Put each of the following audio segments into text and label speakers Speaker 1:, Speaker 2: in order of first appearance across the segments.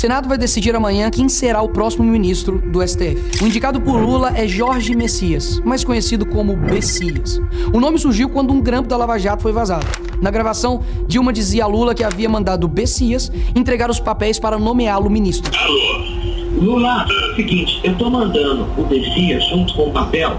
Speaker 1: Senado vai decidir amanhã quem será o próximo ministro do STF. O indicado por Lula é Jorge Messias, mais conhecido como Bessias. O nome surgiu quando um grampo da Lava Jato foi vazado. Na gravação, Dilma dizia a Lula que havia mandado Bessias entregar os papéis para nomeá-lo ministro.
Speaker 2: Alô, Lula, seguinte, eu tô mandando o Bessias junto com o papel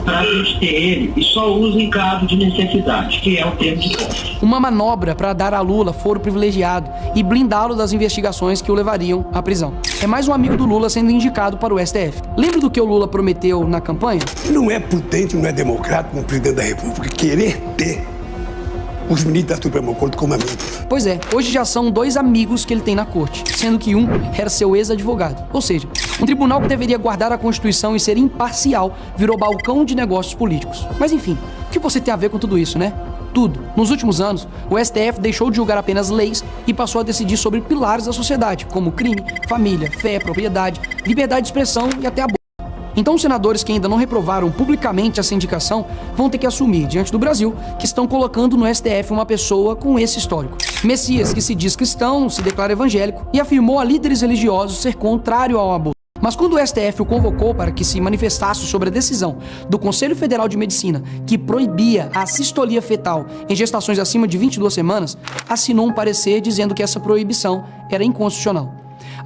Speaker 2: pra gente ter ele e só usa em caso de necessidade, que é o termo de posse.
Speaker 1: Uma manobra para dar a Lula foro privilegiado e blindá-lo das investigações que o levariam à prisão. É mais um amigo do Lula sendo indicado para o STF. Lembra do que o Lula prometeu na campanha?
Speaker 3: Não é prudente, não é democrático um presidente da República querer ter os ministros da Suprema Corte como amigos.
Speaker 1: Pois é, hoje já são 2 amigos que ele tem na corte, sendo que um era seu ex-advogado. Ou seja, um tribunal que deveria guardar a Constituição e ser imparcial virou balcão de negócios políticos. Mas enfim, o que você tem a ver com tudo isso, né? Tudo. Nos últimos anos, o STF deixou de julgar apenas leis e passou a decidir sobre pilares da sociedade, como crime, família, fé, propriedade, liberdade de expressão e até aborto. Então os senadores que ainda não reprovaram publicamente essa indicação vão ter que assumir, diante do Brasil, que estão colocando no STF uma pessoa com esse histórico. Messias, que se diz cristão, se declara evangélico e afirmou a líderes religiosos ser contrário ao aborto. Mas quando o STF o convocou para que se manifestasse sobre a decisão do Conselho Federal de Medicina que proibia a sistolia fetal em gestações acima de 22 semanas, assinou um parecer dizendo que essa proibição era inconstitucional.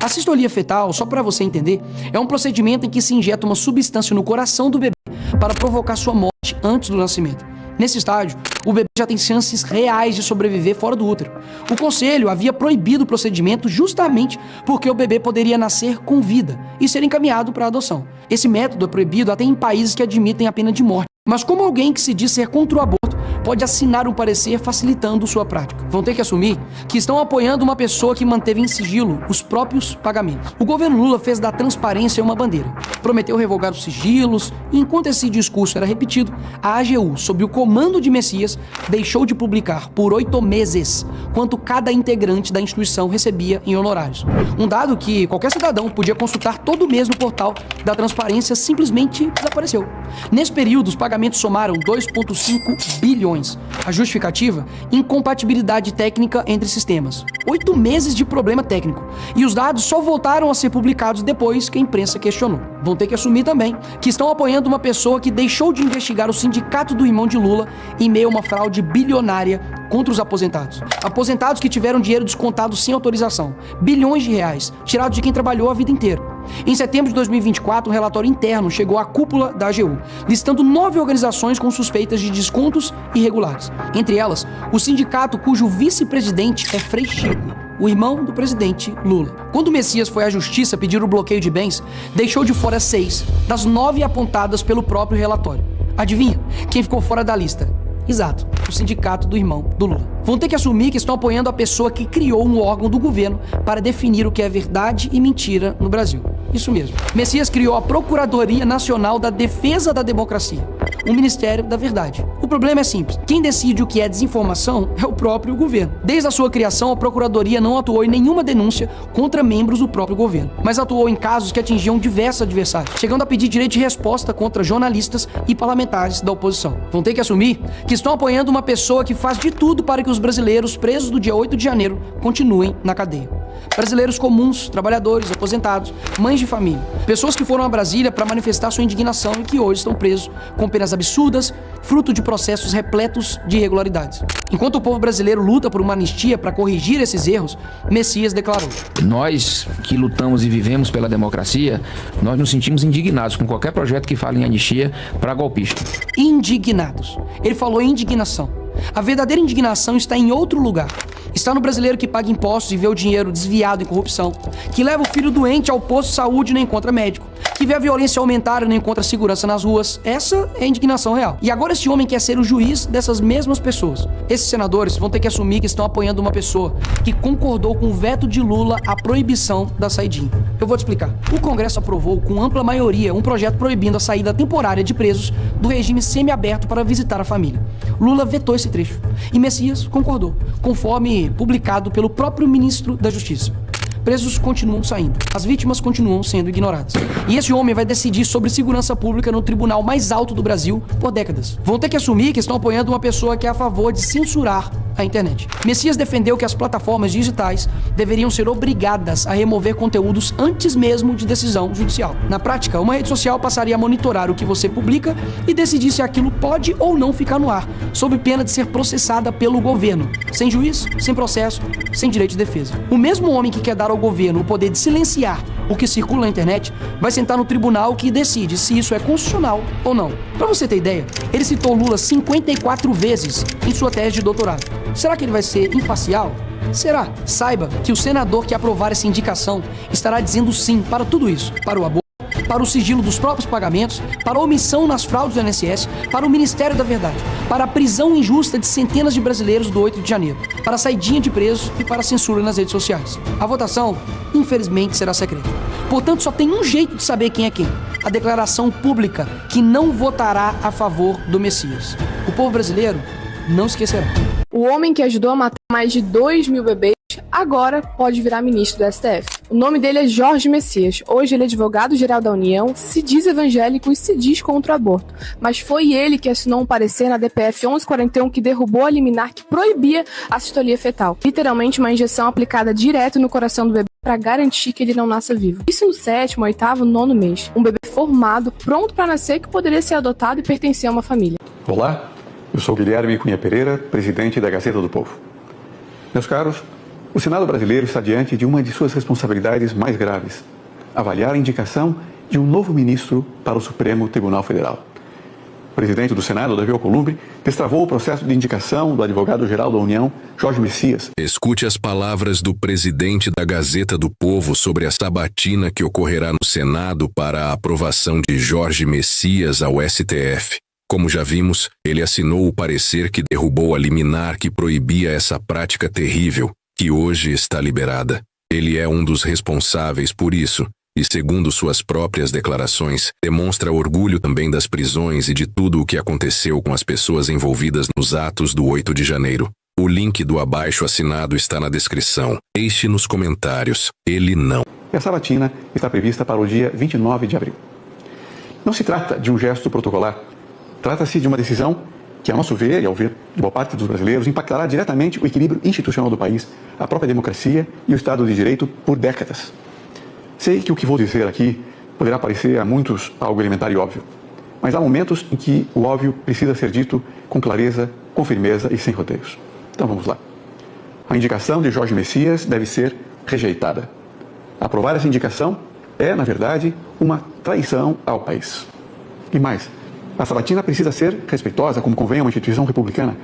Speaker 1: A sistolia fetal, só para você entender, é um procedimento em que se injeta uma substância no coração do bebê para provocar sua morte antes do nascimento. Nesse estágio, o bebê já tem chances reais de sobreviver fora do útero. O conselho havia proibido o procedimento justamente porque o bebê poderia nascer com vida e ser encaminhado para a adoção. Esse método é proibido até em países que admitem a pena de morte. Mas como alguém que se diz ser contra o aborto pode assinar um parecer facilitando sua prática? Vão ter que assumir que estão apoiando uma pessoa que manteve em sigilo os próprios pagamentos. O governo Lula fez da transparência uma bandeira. Prometeu revogar os sigilos e enquanto esse discurso era repetido, a AGU, sob o comando de Messias, deixou de publicar por 8 meses quanto cada integrante da instituição recebia em honorários. Um dado que qualquer cidadão podia consultar todo mês no portal da transparência simplesmente desapareceu. Nesse período, os pagamentos somaram 2,5 bilhões. A justificativa? Incompatibilidade técnica entre sistemas. 8 meses de problema técnico. E os dados só voltaram a ser publicados depois que a imprensa questionou. Vão ter que assumir também que estão apoiando uma pessoa que deixou de investigar o sindicato do irmão de Lula em meio a uma fraude bilionária contra os aposentados. Aposentados que tiveram dinheiro descontado sem autorização. Bilhões de reais, tirados de quem trabalhou a vida inteira. Em setembro de 2024, um relatório interno chegou à cúpula da AGU, listando 9 organizações com suspeitas de descontos irregulares. Entre elas, o sindicato cujo vice-presidente é Frei Chico, o irmão do presidente Lula. Quando o Messias foi à justiça pedir o bloqueio de bens, deixou de fora 6 das 9 apontadas pelo próprio relatório. Adivinha quem ficou fora da lista? Exato, o sindicato do irmão do Lula. Vão ter que assumir que estão apoiando a pessoa que criou um órgão do governo para definir o que é verdade e mentira no Brasil. Isso mesmo. Messias criou a Procuradoria Nacional da Defesa da Democracia, o Ministério da Verdade. O problema é simples. Quem decide o que é desinformação é o próprio governo. Desde a sua criação, a Procuradoria não atuou em nenhuma denúncia contra membros do próprio governo, mas atuou em casos que atingiam diversos adversários, chegando a pedir direito de resposta contra jornalistas e parlamentares da oposição. Vão ter que assumir que estão apoiando uma pessoa que faz de tudo para que os brasileiros presos do dia 8 de janeiro continuem na cadeia. Brasileiros comuns, trabalhadores, aposentados, mães de família. Pessoas que foram a Brasília para manifestar sua indignação e que hoje estão presos com penas absurdas, fruto de processos repletos de irregularidades. Enquanto o povo brasileiro luta por uma anistia para corrigir esses erros, Messias declarou:
Speaker 4: nós que lutamos e vivemos pela democracia, nós nos sentimos indignados com qualquer projeto que fale em anistia para golpista.
Speaker 1: Indignados. Ele falou em indignação. A verdadeira indignação está em outro lugar. Está no brasileiro que paga impostos e vê o dinheiro desviado em corrupção, que leva o filho doente ao posto de saúde e não encontra médico, que vê a violência aumentar e não encontra segurança nas ruas. Essa é a indignação real. E agora esse homem quer ser o juiz dessas mesmas pessoas. Esses senadores vão ter que assumir que estão apoiando uma pessoa que concordou com o veto de Lula à proibição da saidinha. Eu vou te explicar. O Congresso aprovou com ampla maioria um projeto proibindo a saída temporária de presos do regime semiaberto para visitar a família. Lula vetou esse trecho e Messias concordou, conforme publicado pelo próprio ministro da Justiça. Presos continuam saindo, as vítimas continuam sendo ignoradas. E esse homem vai decidir sobre segurança pública no tribunal mais alto do Brasil por décadas. Vão ter que assumir que estão apoiando uma pessoa que é a favor de censurar a internet. Messias defendeu que as plataformas digitais deveriam ser obrigadas a remover conteúdos antes mesmo de decisão judicial. Na prática, uma rede social passaria a monitorar o que você publica e decidir se aquilo pode ou não ficar no ar, sob pena de ser processada pelo governo, sem juiz, sem processo, sem direito de defesa. O mesmo homem que quer dar ao governo o poder de silenciar o que circula na internet vai sentar no tribunal que decide se isso é constitucional ou não. Para você ter ideia, ele citou Lula 54 vezes em sua tese de doutorado. Será que ele vai ser imparcial? Será? Saiba que o senador que aprovar essa indicação estará dizendo sim para tudo isso, para o aborto, para o sigilo dos próprios pagamentos, para a omissão nas fraudes do INSS, para o Ministério da Verdade, para a prisão injusta de centenas de brasileiros do 8 de janeiro, para a saidinha de presos e para a censura nas redes sociais. A votação, infelizmente, será secreta. Portanto, só tem um jeito de saber quem é quem: a declaração pública que não votará a favor do Messias. O povo brasileiro não esquecerá.
Speaker 5: O homem que ajudou a matar mais de 2.000 bebês agora pode virar ministro do STF. O nome dele é Jorge Messias. Hoje ele é advogado-geral da União, se diz evangélico e se diz contra o aborto. Mas foi ele que assinou um parecer na DPF 1141 que derrubou a liminar que proibia a cistolia fetal. Literalmente uma injeção aplicada direto no coração do bebê para garantir que ele não nasça vivo. Isso no 7º, 8º, 9º mês. Um bebê formado, pronto para nascer, que poderia ser adotado e pertencer a uma família.
Speaker 6: Olá, eu sou Guilherme Cunha Pereira, presidente da Gazeta do Povo. Meus caros, o Senado brasileiro está diante de uma de suas responsabilidades mais graves: avaliar a indicação de um novo ministro para o Supremo Tribunal Federal. O presidente do Senado, Davi Alcolumbre, destravou o processo de indicação do advogado-geral da União, Jorge Messias.
Speaker 7: Escute as palavras do presidente da Gazeta do Povo sobre a sabatina que ocorrerá no Senado para a aprovação de Jorge Messias ao STF. Como já vimos, ele assinou o parecer que derrubou a liminar que proibia essa prática terrível, que hoje está liberada. Ele é um dos responsáveis por isso, e segundo suas próprias declarações, demonstra orgulho também das prisões e de tudo o que aconteceu com as pessoas envolvidas nos atos do 8 de janeiro. O link do abaixo assinado está na descrição. Deixe nos comentários. Ele não.
Speaker 6: E a sabatina está prevista para o dia 29 de abril. Não se trata de um gesto protocolar. Trata-se de uma decisão que, a nosso ver e ao ver de boa parte dos brasileiros, impactará diretamente o equilíbrio institucional do país, a própria democracia e o Estado de Direito por décadas. Sei que o que vou dizer aqui poderá parecer a muitos algo elementar e óbvio, mas há momentos em que o óbvio precisa ser dito com clareza, com firmeza e sem rodeios. Então vamos lá. A indicação de Jorge Messias deve ser rejeitada. Aprovar essa indicação é, na verdade, uma traição ao país. E mais, a sabatina precisa ser respeitosa, como convém a uma instituição republicana,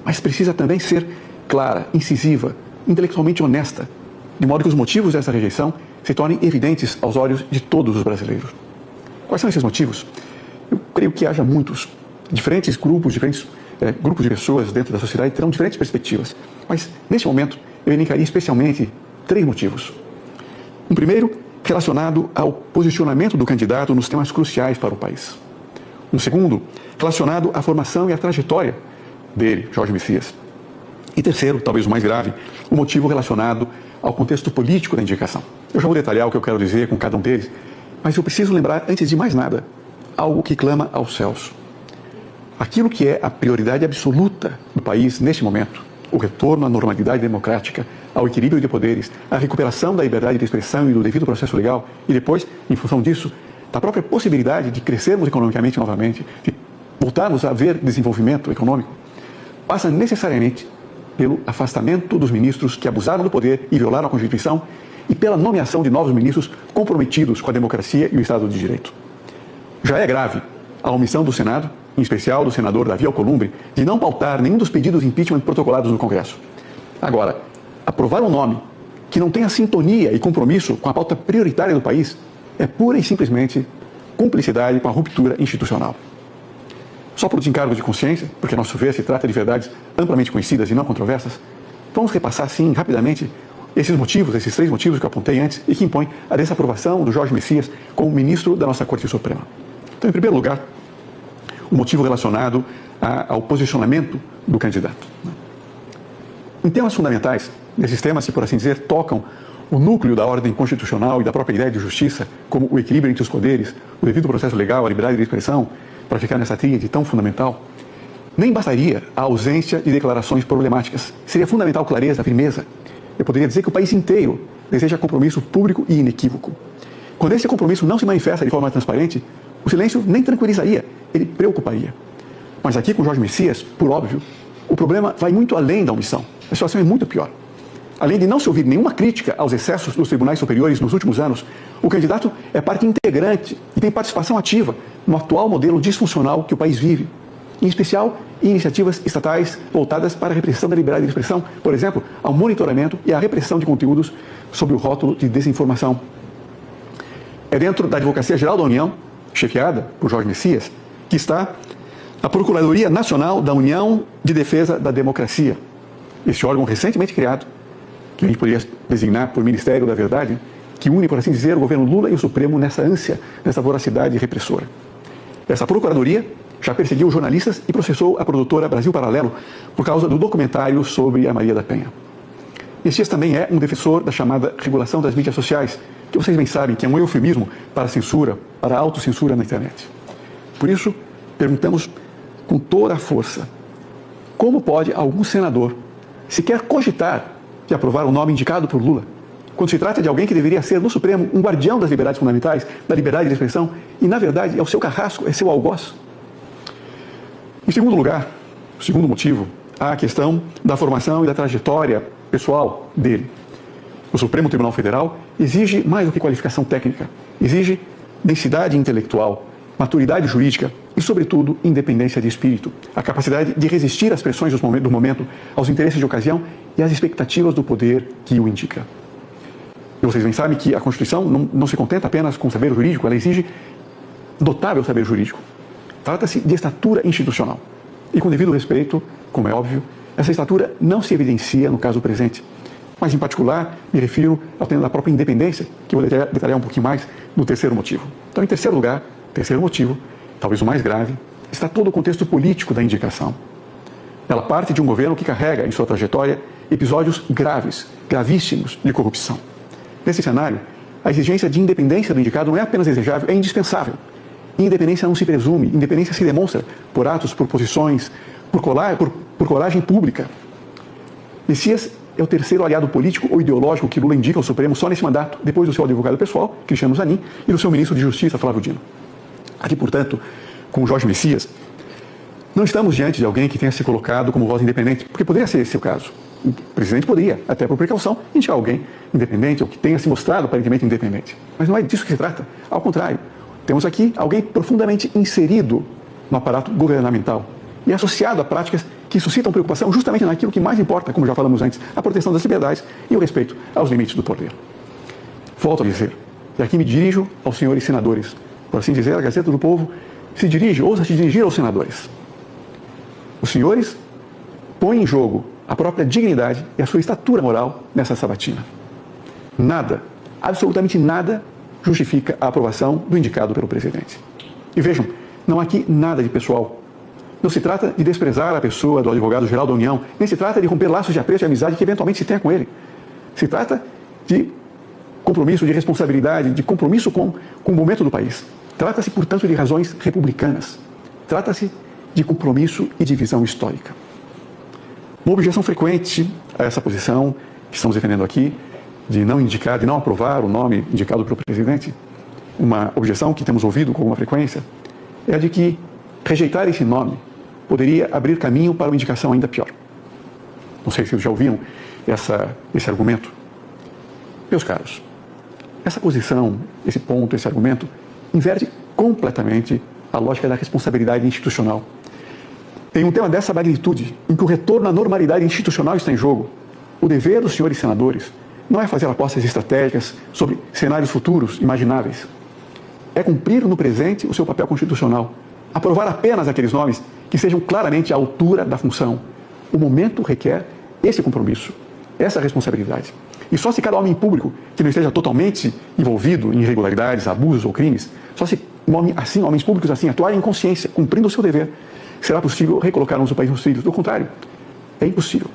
Speaker 6: mas precisa também ser clara, incisiva, intelectualmente honesta, de modo que os motivos dessa rejeição se tornem evidentes aos olhos de todos os brasileiros. Quais são esses motivos? Eu creio que haja muitos. Diferentes grupos de pessoas dentro da sociedade terão diferentes perspectivas. Mas, neste momento, eu elencaria especialmente 3 motivos. Um primeiro, relacionado ao posicionamento do candidato nos temas cruciais para o país. Um segundo, relacionado à formação e à trajetória dele, Jorge Messias. E terceiro, talvez o mais grave, o motivo relacionado ao contexto político da indicação. Eu já vou detalhar o que eu quero dizer com cada um deles, mas eu preciso lembrar, antes de mais nada, algo que clama aos céus. Aquilo que é a prioridade absoluta do país neste momento, o retorno à normalidade democrática, ao equilíbrio de poderes, a recuperação da liberdade de expressão e do devido processo legal, e depois, em função disso, da própria possibilidade de crescermos economicamente novamente, de voltarmos a ver desenvolvimento econômico, passa necessariamente pelo afastamento dos ministros que abusaram do poder e violaram a Constituição e pela nomeação de novos ministros comprometidos com a democracia e o Estado de Direito. Já é grave a omissão do Senado, em especial do senador Davi Alcolumbre, de não pautar nenhum dos pedidos de impeachment protocolados no Congresso. Agora, aprovar um nome que não tenha sintonia e compromisso com a pauta prioritária do país é pura e simplesmente cumplicidade com a ruptura institucional. Só por desencargo de consciência, porque a nosso ver se trata de verdades amplamente conhecidas e não controversas, vamos repassar, sim, rapidamente, esses motivos, esses 3 motivos que eu apontei antes e que impõem a desaprovação do Jorge Messias como ministro da nossa Corte Suprema. Então, em primeiro lugar, o motivo relacionado ao posicionamento do candidato. Em temas fundamentais, esses temas que, por assim dizer, tocam o núcleo da ordem constitucional e da própria ideia de justiça, como o equilíbrio entre os poderes, o devido processo legal, a liberdade de expressão, para ficar nessa tríade tão fundamental, Nem bastaria a ausência de declarações problemáticas. Seria fundamental clareza, firmeza. Eu poderia dizer que o país inteiro deseja compromisso público e inequívoco. Quando esse compromisso não se manifesta de forma transparente, o silêncio nem tranquilizaria, ele preocuparia. Mas aqui com Jorge Messias, por óbvio, o problema vai muito além da omissão. A situação é muito pior. Além de não se ouvir nenhuma crítica aos excessos dos tribunais superiores nos últimos anos, o candidato é parte integrante e tem participação ativa no atual modelo disfuncional que o país vive. Em especial, iniciativas estatais voltadas para a repressão da liberdade de expressão, por exemplo, ao monitoramento e à repressão de conteúdos sob o rótulo de desinformação. É dentro da Advocacia Geral da União, chefiada por Jorge Messias, que está a Procuradoria Nacional da União de Defesa da Democracia. Este órgão recentemente criado, que a gente poderia designar por Ministério da Verdade, que une, por assim dizer, o governo Lula e o Supremo nessa ânsia, nessa voracidade repressora. Essa Procuradoria já perseguiu jornalistas e processou a produtora Brasil Paralelo por causa do documentário sobre a Maria da Penha. Messias também é um defensor da chamada regulação das mídias sociais, que vocês bem sabem que é um eufemismo para a censura, para a autocensura na internet. Por isso, perguntamos com toda a força, como pode algum senador sequer cogitar de aprovar o nome indicado por Lula, quando se trata de alguém que deveria ser, no Supremo, um guardião das liberdades fundamentais, da liberdade de expressão, e, na verdade, é o seu carrasco, é seu algoz? Em segundo lugar, o segundo motivo, há a questão da formação e da trajetória pessoal dele. O Supremo Tribunal Federal exige mais do que qualificação técnica, exige densidade intelectual, maturidade jurídica e, sobretudo, independência de espírito, a capacidade de resistir às pressões do momento, aos interesses de ocasião e às expectativas do poder que o indica. E vocês bem sabem que a Constituição não se contenta apenas com o saber jurídico, ela exige notável saber jurídico. Trata-se de estatura institucional. E com devido respeito, como é óbvio, essa estatura não se evidencia no caso presente. Mas, em particular, me refiro ao tema da própria independência, que eu vou detalhar um pouquinho mais no terceiro motivo. Então, em terceiro lugar, terceiro motivo, talvez o mais grave, está todo o contexto político da indicação. Ela parte de um governo que carrega em sua trajetória episódios graves, gravíssimos de corrupção. Nesse cenário, a exigência de independência do indicado não é apenas desejável, é indispensável. Independência não se presume, independência se demonstra por atos, por posições, por coragem pública. Messias é o terceiro aliado político ou ideológico que Lula indica ao Supremo só nesse mandato, depois do seu advogado pessoal, Cristiano Zanin, e do seu ministro de Justiça, Flávio Dino. Aqui, portanto, com o Jorge Messias, não estamos diante de alguém que tenha se colocado como voz independente, porque poderia ser esse o caso. O presidente poderia, até por precaução, indicar alguém independente ou que tenha se mostrado aparentemente independente. Mas não é disso que se trata. Ao contrário, temos aqui alguém profundamente inserido no aparato governamental e associado a práticas que suscitam preocupação justamente naquilo que mais importa, como já falamos antes, a proteção das liberdades e o respeito aos limites do poder. Volto a dizer, e aqui me dirijo aos senhores senadores. Por assim dizer, a Gazeta do Povo ousa se dirigir aos senadores. Os senhores põem em jogo a própria dignidade e a sua estatura moral nessa sabatina. Nada, absolutamente nada, justifica a aprovação do indicado pelo presidente. E vejam, não há aqui nada de pessoal. Não se trata de desprezar a pessoa do advogado-geral da União, nem se trata de romper laços de apreço e amizade que eventualmente se tenha com ele. Se trata de compromisso, de responsabilidade, de compromisso com o momento do país. Trata-se, portanto, de razões republicanas. Trata-se de compromisso e de visão histórica. Uma objeção frequente a essa posição que estamos defendendo aqui, de não indicar, de não aprovar o nome indicado pelo presidente, uma objeção que temos ouvido com alguma frequência, é a de que rejeitar esse nome poderia abrir caminho para uma indicação ainda pior. Não sei se vocês já ouviram esse argumento. Meus caros, essa posição, esse ponto, esse argumento, inverte completamente a lógica da responsabilidade institucional. Em um tema dessa magnitude, em que o retorno à normalidade institucional está em jogo, o dever dos senhores senadores não é fazer apostas estratégicas sobre cenários futuros imagináveis. É cumprir no presente o seu papel constitucional. Aprovar apenas aqueles nomes que sejam claramente à altura da função. O momento requer esse compromisso, essa responsabilidade. E só se cada homem público que não esteja totalmente envolvido em irregularidades, abusos ou crimes, só se homens públicos assim atuarem em consciência, cumprindo o seu dever, será possível recolocar o país nos trilhos. Do contrário, é impossível.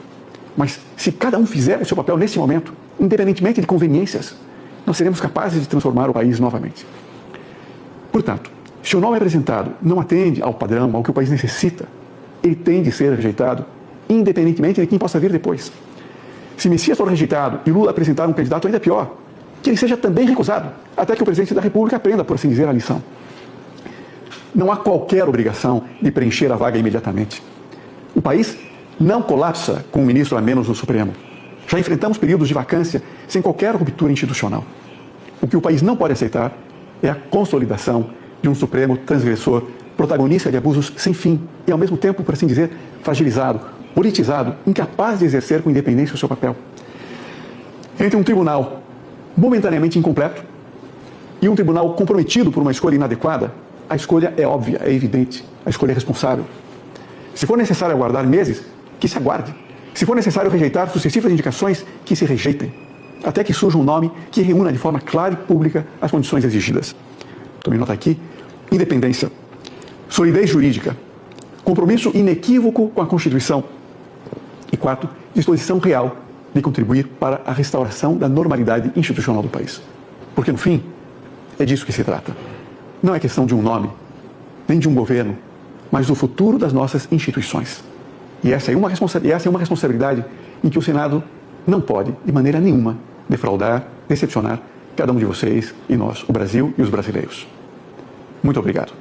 Speaker 6: Mas se cada um fizer o seu papel nesse momento, independentemente de conveniências, nós seremos capazes de transformar o país novamente. Portanto, se o nome apresentado não atende ao padrão, ao que o país necessita, ele tem de ser rejeitado, independentemente de quem possa vir depois. Se Messias for rejeitado e Lula apresentar um candidato ainda pior, que ele seja também recusado, até que o presidente da República aprenda, por assim dizer, a lição. Não há qualquer obrigação de preencher a vaga imediatamente. O país não colapsa com um ministro a menos no Supremo. Já enfrentamos períodos de vacância sem qualquer ruptura institucional. O que o país não pode aceitar é a consolidação de um Supremo transgressor, protagonista de abusos sem fim e, ao mesmo tempo, por assim dizer, fragilizado, politizado, incapaz de exercer com independência o seu papel. Entre um tribunal momentaneamente incompleto e um tribunal comprometido por uma escolha inadequada, a escolha é óbvia, é evidente, a escolha é responsável. Se for necessário aguardar meses, que se aguarde. Se for necessário rejeitar sucessivas indicações, que se rejeitem, até que surja um nome que reúna de forma clara e pública as condições exigidas. Tome nota aqui: independência, solidez jurídica, compromisso inequívoco com a Constituição e, quarto, disposição real de contribuir para a restauração da normalidade institucional do país. Porque, no fim, é disso que se trata. Não é questão de um nome, nem de um governo, mas do futuro das nossas instituições. E essa é uma responsabilidade em que o Senado não pode, de maneira nenhuma, defraudar, decepcionar cada um de vocês e nós, o Brasil e os brasileiros. Muito obrigado.